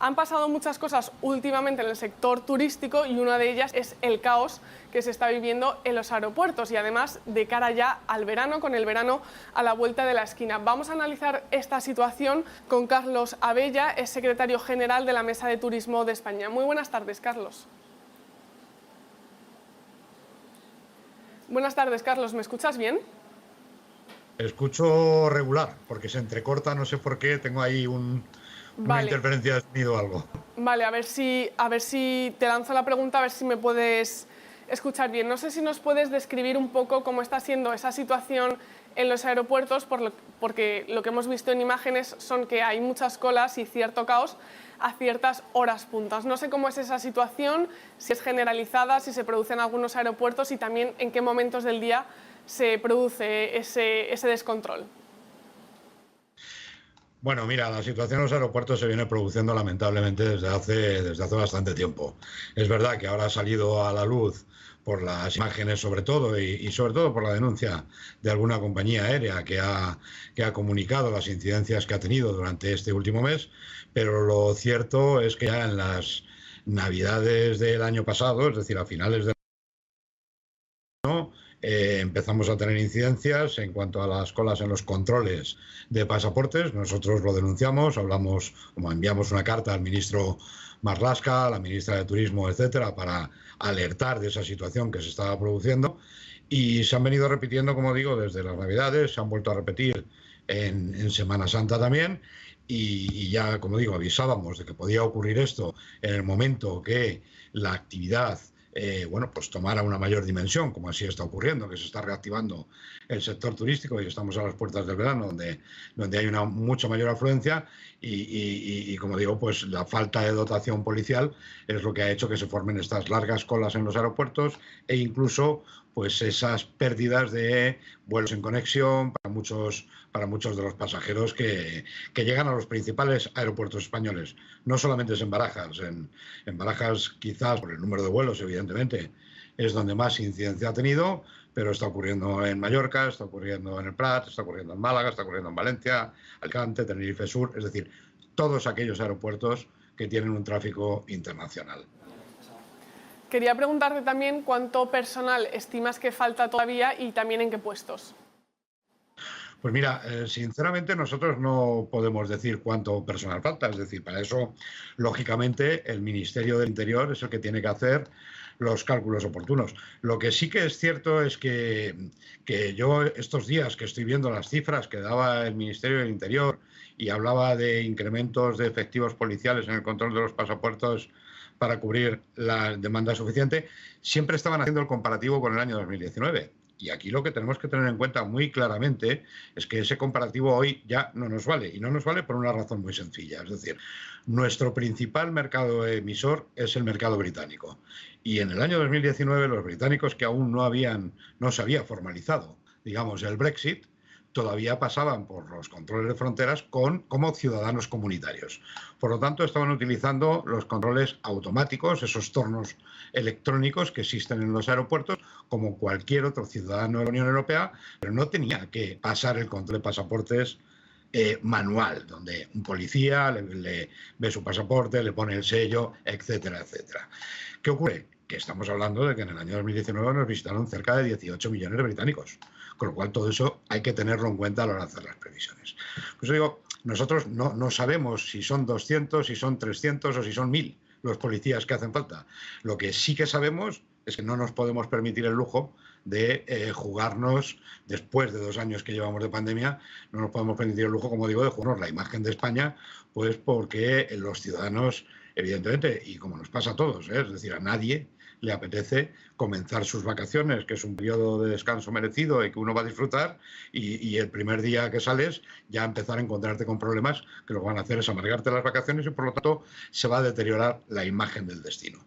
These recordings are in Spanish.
Han pasado muchas cosas últimamente en el sector turístico y una de ellas es el caos que se está viviendo en los aeropuertos y además de cara ya al verano, con el verano a la vuelta de la esquina. Vamos a analizar esta situación con Carlos Abella, es secretario general de la Mesa de Turismo de España. Muy buenas tardes, Carlos. Buenas tardes, Carlos. ¿Me escuchas bien? Escucho regular, porque se entrecorta, no sé por qué, tengo ahí una interferencia de sonido o algo. Vale, a ver si te lanzo la pregunta, a ver si me puedes escuchar bien. No sé si nos puedes describir un poco cómo está siendo esa situación en los aeropuertos, porque lo que hemos visto en imágenes son que hay muchas colas y cierto caos a ciertas horas puntas. No sé cómo es esa situación, si es generalizada, si se produce en algunos aeropuertos y también en qué momentos del día se produce ese descontrol. Bueno, mira, la situación en los aeropuertos se viene produciendo lamentablemente desde hace bastante tiempo. Es verdad que ahora ha salido a la luz por las imágenes sobre todo y sobre todo por la denuncia de alguna compañía aérea que ha comunicado las incidencias que ha tenido durante este último mes, pero lo cierto es que ya en las Navidades del año pasado, es decir, a finales de empezamos a tener incidencias en cuanto a las colas en los controles de pasaportes. Nosotros lo denunciamos, hablamos, como enviamos una carta al ministro Marlaska, a la ministra de Turismo, etcétera, para alertar de esa situación que se estaba produciendo. Y se han venido repitiendo, como digo, desde las Navidades, se han vuelto a repetir en Semana Santa también. Y ya, como digo, avisábamos de que podía ocurrir esto en el momento que la actividad pues tomara una mayor dimensión, como así está ocurriendo, que se está reactivando el sector turístico y estamos a las puertas del verano, donde hay una mucha mayor afluencia y, como digo, pues la falta de dotación policial es lo que ha hecho que se formen estas largas colas en los aeropuertos e incluso pues esas pérdidas de vuelos en conexión para muchos de los pasajeros que llegan a los principales aeropuertos españoles. No solamente es en Barajas, en Barajas quizás por el número de vuelos, evidentemente, es donde más incidencia ha tenido, pero está ocurriendo en Mallorca, está ocurriendo en el Prat, está ocurriendo en Málaga, está ocurriendo en Valencia, Alicante, Tenerife Sur, es decir, todos aquellos aeropuertos que tienen un tráfico internacional. Quería preguntarte también cuánto personal estimas que falta todavía y también en qué puestos. Pues mira, sinceramente nosotros no podemos decir cuánto personal falta, es decir, para eso, lógicamente, el Ministerio del Interior es el que tiene que hacer los cálculos oportunos. Lo que sí que es cierto es que yo estos días que estoy viendo las cifras que daba el Ministerio del Interior y hablaba de incrementos de efectivos policiales en el control de los pasaportes para cubrir la demanda suficiente, siempre estaban haciendo el comparativo con el año 2019. Y aquí lo que tenemos que tener en cuenta muy claramente es que ese comparativo hoy ya no nos vale. Y no nos vale por una razón muy sencilla. Es decir, nuestro principal mercado emisor es el mercado británico. Y en el año 2019 los británicos que aún no se había formalizado, digamos, el Brexit, todavía pasaban por los controles de fronteras como ciudadanos comunitarios. Por lo tanto, estaban utilizando los controles automáticos, esos tornos electrónicos que existen en los aeropuertos, como cualquier otro ciudadano de la Unión Europea, pero no tenía que pasar el control de pasaportes manual, donde un policía le ve su pasaporte, le pone el sello, etcétera, etcétera. ¿Qué ocurre? Que estamos hablando de que en el año 2019 nos visitaron cerca de 18 millones de británicos, con lo cual todo eso hay que tenerlo en cuenta a la hora de hacer las previsiones. Pues digo, nosotros no sabemos si son 200, si son 300 o si son 1000 los policías que hacen falta. Lo que sí que sabemos es que no nos podemos permitir el lujo de jugarnos, después de 2 años que llevamos de pandemia, no nos podemos permitir el lujo, como digo, de jugarnos la imagen de España, pues porque los ciudadanos, evidentemente, y como nos pasa a todos, es decir, a nadie le apetece comenzar sus vacaciones, que es un periodo de descanso merecido y que uno va a disfrutar, y el primer día que sales ya empezar a encontrarte con problemas que lo que van a hacer es amargarte las vacaciones y por lo tanto se va a deteriorar la imagen del destino.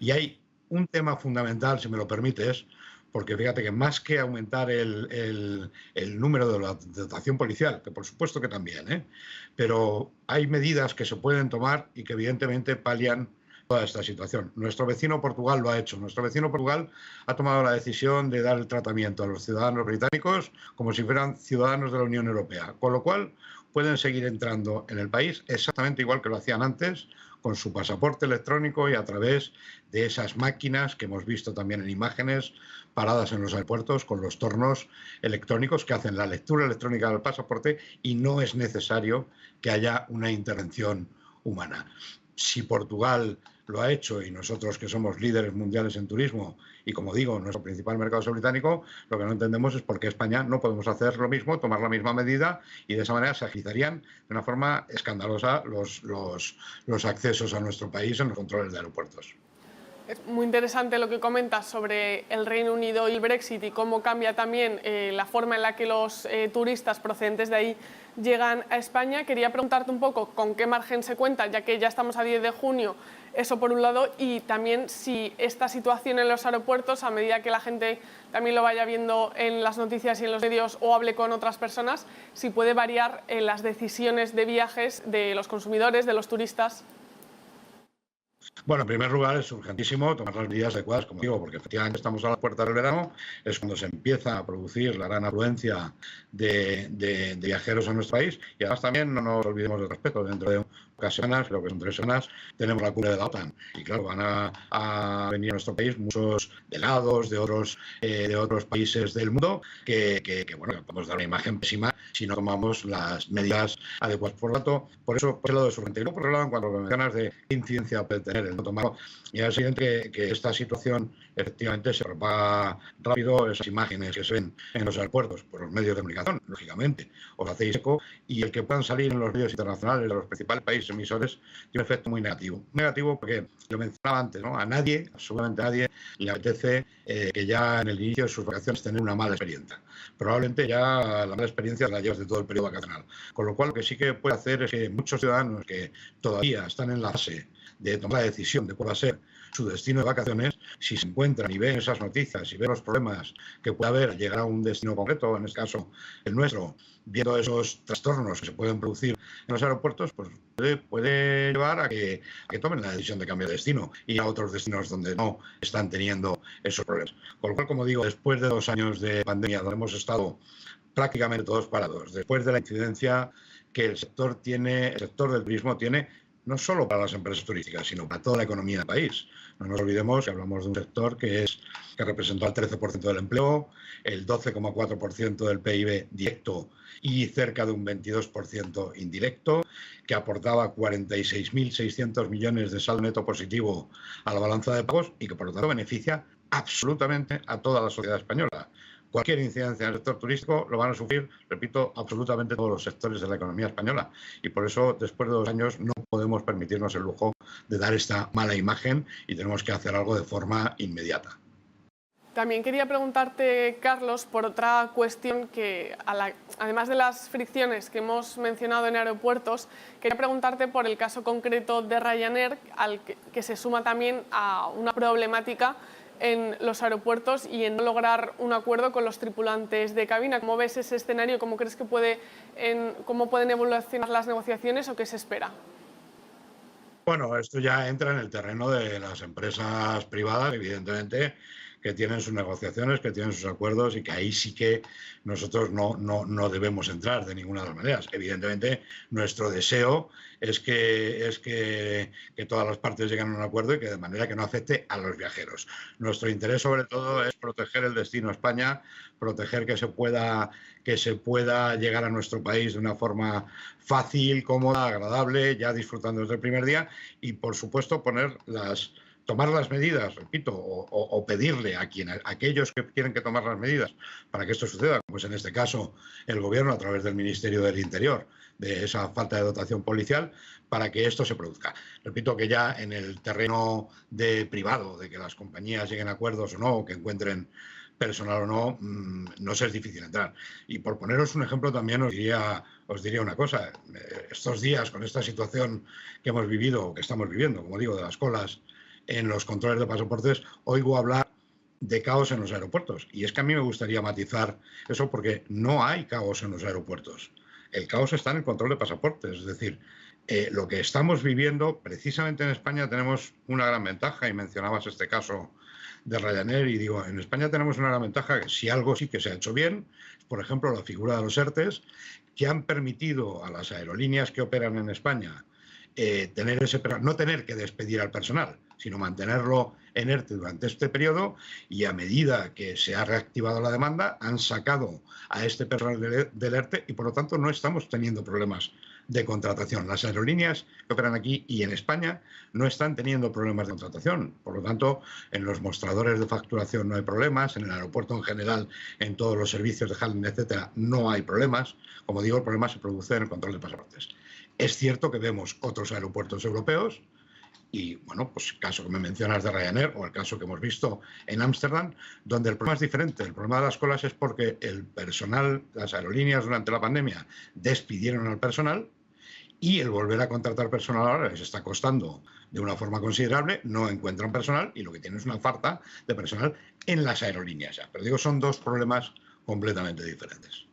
Y hay un tema fundamental, si me lo permites, porque fíjate que más que aumentar el número de la dotación policial, que por supuesto que también, pero hay medidas que se pueden tomar y que evidentemente palian toda esta situación. Nuestro vecino Portugal lo ha hecho. Nuestro vecino Portugal ha tomado la decisión de dar el tratamiento a los ciudadanos británicos como si fueran ciudadanos de la Unión Europea. Con lo cual, pueden seguir entrando en el país exactamente igual que lo hacían antes, con su pasaporte electrónico y a través de esas máquinas que hemos visto también en imágenes paradas en los aeropuertos con los tornos electrónicos que hacen la lectura electrónica del pasaporte y no es necesario que haya una intervención humana. Si Portugal lo ha hecho y nosotros que somos líderes mundiales en turismo y como digo, nuestro principal mercado es el británico, lo que no entendemos es por qué España no podemos hacer lo mismo, tomar la misma medida y de esa manera se agilizarían de una forma escandalosa los accesos a nuestro país en los controles de aeropuertos. Es muy interesante lo que comentas sobre el Reino Unido y el Brexit y cómo cambia también la forma en la que los turistas procedentes de ahí llegan a España. Quería preguntarte un poco con qué margen se cuenta, ya que ya estamos a 10 de junio, eso por un lado, y también si esta situación en los aeropuertos, a medida que la gente también lo vaya viendo en las noticias y en los medios o hable con otras personas, si puede variar en las decisiones de viajes de los consumidores, de los turistas. Bueno, en primer lugar es urgentísimo tomar las medidas adecuadas, como digo, porque efectivamente estamos a la puerta del verano, es cuando se empieza a producir la gran afluencia de viajeros a nuestro país y además también no nos olvidemos del respeto, dentro de pocas semanas, creo que son 3 semanas, tenemos la cumbre de la OTAN y claro, van a venir a nuestro país muchos delegados de otros países del mundo que bueno, podemos dar una imagen pésima si no tomamos las medidas adecuadas. Por lo tanto, por eso, por ese lado es urgente. Y luego, por el lado, en cuanto a mencionas de qué incidencia puede tener el no tomarlo, ya es evidente que esta situación efectivamente se propaga rápido, esas imágenes que se ven en los aeropuertos por los medios de comunicación, lógicamente, os hacéis eco, y el que puedan salir en los medios internacionales de los principales países emisores tiene un efecto muy negativo. Negativo porque, lo mencionaba antes, ¿no? A nadie, absolutamente a nadie, le apetece que ya en el inicio de sus vacaciones tener una mala experiencia. Probablemente ya la mala experiencia la llevas de todo el periodo vacacional. Con lo cual, lo que sí que puede hacer es que muchos ciudadanos que todavía están en la fase de tomar la decisión de cuál va a ser su destino de vacaciones, si se encuentran y ven esas noticias y ven los problemas que puede haber al llegar a un destino concreto, en este caso el nuestro, viendo esos trastornos que se pueden producir en los aeropuertos, pues puede llevar a que tomen la decisión de cambiar de destino y a otros destinos donde no están teniendo esos problemas. Con lo cual, como digo, después de 2 años de pandemia donde hemos estado prácticamente todos parados, después de la incidencia que el sector del turismo tiene, no solo para las empresas turísticas, sino para toda la economía del país. No nos olvidemos que hablamos de un sector que representó el 13% del empleo, el 12,4% del PIB directo y cerca de un 22% indirecto, que aportaba 46.600 millones de saldo neto positivo a la balanza de pagos y que por lo tanto beneficia absolutamente a toda la sociedad española. Cualquier incidencia en el sector turístico lo van a sufrir, repito, absolutamente todos los sectores de la economía española. Y por eso, después de 2 años, no podemos permitirnos el lujo de dar esta mala imagen y tenemos que hacer algo de forma inmediata. También quería preguntarte, Carlos, por otra cuestión que, además de las fricciones que hemos mencionado en aeropuertos, quería preguntarte por el caso concreto de Ryanair, que se suma también a una problemática en los aeropuertos y en no lograr un acuerdo con los tripulantes de cabina. ¿Cómo ves ese escenario? ¿Cómo crees que cómo pueden evolucionar las negociaciones o qué se espera? Bueno, esto ya entra en el terreno de las empresas privadas, evidentemente, que tienen sus negociaciones, que tienen sus acuerdos y que ahí sí que nosotros no debemos entrar de ninguna de las maneras. Evidentemente, nuestro deseo es que todas las partes lleguen a un acuerdo y que de manera que no afecte a los viajeros. Nuestro interés, sobre todo, es proteger el destino España, proteger que se pueda llegar a nuestro país de una forma fácil, cómoda, agradable, ya disfrutando desde el primer día y, por supuesto, tomar las medidas, repito, o pedirle a aquellos que tienen que tomar las medidas para que esto suceda, pues en este caso el Gobierno a través del Ministerio del Interior, de esa falta de dotación policial, para que esto se produzca. Repito que ya en el terreno privado, de que las compañías lleguen a acuerdos o no, o que encuentren personal o no, nos es difícil entrar. Y por poneros un ejemplo también os diría una cosa. Estos días, con esta situación que hemos vivido, o que estamos viviendo, como digo, de las colas en los controles de pasaportes, oigo hablar de caos en los aeropuertos. Y es que a mí me gustaría matizar eso porque no hay caos en los aeropuertos. El caos está en el control de pasaportes. Es decir, lo que estamos viviendo, precisamente en España tenemos una gran ventaja, y mencionabas este caso de Ryanair, y digo, en España tenemos una gran ventaja, que si algo sí que se ha hecho bien, por ejemplo, la figura de los ERTEs, que han permitido a las aerolíneas que operan en España no tener que despedir al personal, sino mantenerlo en ERTE durante este periodo, y a medida que se ha reactivado la demanda han sacado a este personal del ERTE y por lo tanto no estamos teniendo problemas de contratación. Las aerolíneas que operan aquí y en España no están teniendo problemas de contratación. Por lo tanto, en los mostradores de facturación no hay problemas, en el aeropuerto en general, en todos los servicios de handling, etcétera, no hay problemas. Como digo, el problema se produce en el control de pasaportes. Es cierto que vemos otros aeropuertos europeos y, bueno, pues el caso que me mencionas de Ryanair o el caso que hemos visto en Ámsterdam, donde el problema es diferente. El problema de las colas es porque el personal, las aerolíneas durante la pandemia despidieron al personal y el volver a contratar personal ahora les está costando de una forma considerable, no encuentran personal y lo que tienen es una falta de personal en las aerolíneas ya. Pero digo, son dos problemas completamente diferentes.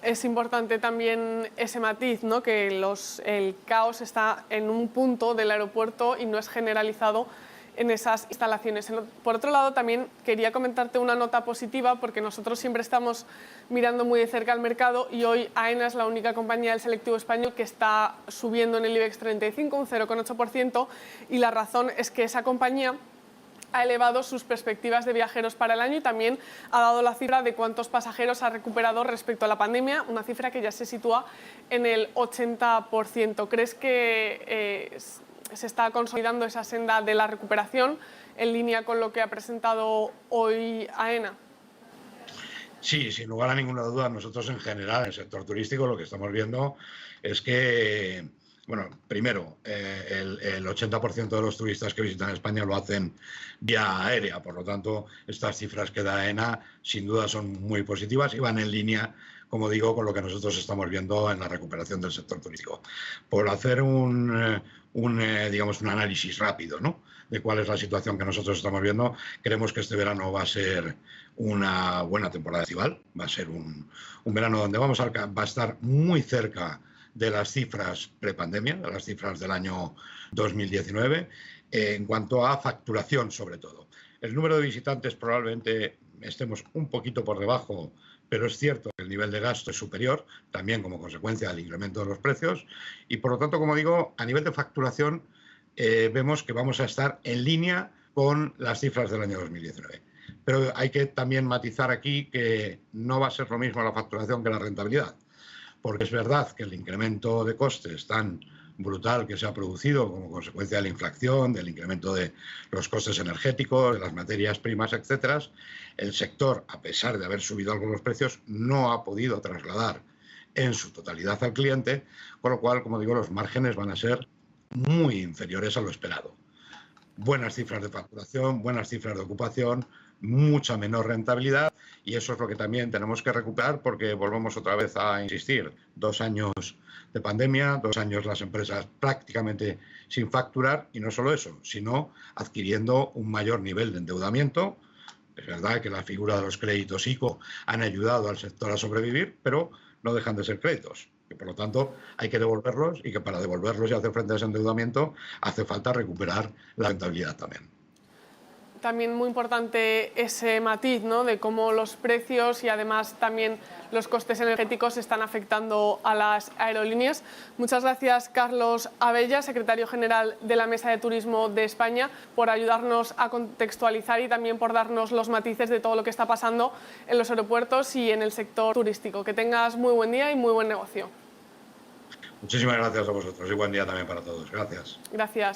Es importante también ese matiz, ¿no? Que el caos está en un punto del aeropuerto y no es generalizado en esas instalaciones. Por otro lado, también quería comentarte una nota positiva, porque nosotros siempre estamos mirando muy de cerca al mercado y hoy AENA es la única compañía del selectivo español que está subiendo en el IBEX 35, un 0,8%, y la razón es que esa compañía ha elevado sus perspectivas de viajeros para el año y también ha dado la cifra de cuántos pasajeros ha recuperado respecto a la pandemia, una cifra que ya se sitúa en el 80%. ¿Crees que se está consolidando esa senda de la recuperación en línea con lo que ha presentado hoy AENA? Sí, sin lugar a ninguna duda, nosotros en general en el sector turístico lo que estamos viendo es que, bueno, primero, el 80% de los turistas que visitan España lo hacen vía aérea, por lo tanto, estas cifras que da AENA sin duda son muy positivas y van en línea, como digo, con lo que nosotros estamos viendo en la recuperación del sector turístico. Por hacer digamos, un análisis rápido, ¿no?, de cuál es la situación que nosotros estamos viendo, creemos que este verano va a ser una buena temporada estival, va a ser un verano donde va a estar muy cerca de las cifras prepandemia, de las cifras del año 2019, en cuanto a facturación sobre todo. El número de visitantes probablemente estemos un poquito por debajo, pero es cierto que el nivel de gasto es superior, también como consecuencia del incremento de los precios, y por lo tanto, como digo, a nivel de facturación vemos que vamos a estar en línea con las cifras del año 2019. Pero hay que también matizar aquí que no va a ser lo mismo la facturación que la rentabilidad, porque es verdad que el incremento de costes tan brutal que se ha producido como consecuencia de la inflación, del incremento de los costes energéticos, de las materias primas, etcétera, el sector, a pesar de haber subido algo los precios, no ha podido trasladar en su totalidad al cliente, con lo cual, como digo, los márgenes van a ser muy inferiores a lo esperado. Buenas cifras de facturación, buenas cifras de ocupación, mucha menor rentabilidad, y eso es lo que también tenemos que recuperar, porque volvemos otra vez a insistir, 2 años de pandemia, 2 años las empresas prácticamente sin facturar, y no solo eso, sino adquiriendo un mayor nivel de endeudamiento. Es verdad que la figura de los créditos ICO han ayudado al sector a sobrevivir, pero no dejan de ser créditos, y por lo tanto hay que devolverlos, y que para devolverlos y hacer frente a ese endeudamiento hace falta recuperar la rentabilidad también. También muy importante ese matiz, ¿no?, de cómo los precios y además también los costes energéticos están afectando a las aerolíneas. Muchas gracias, Carlos Abella, secretario general de la Mesa de Turismo de España, por ayudarnos a contextualizar y también por darnos los matices de todo lo que está pasando en los aeropuertos y en el sector turístico. Que tengas muy buen día y muy buen negocio. Muchísimas gracias a vosotros y buen día también para todos. Gracias. Gracias.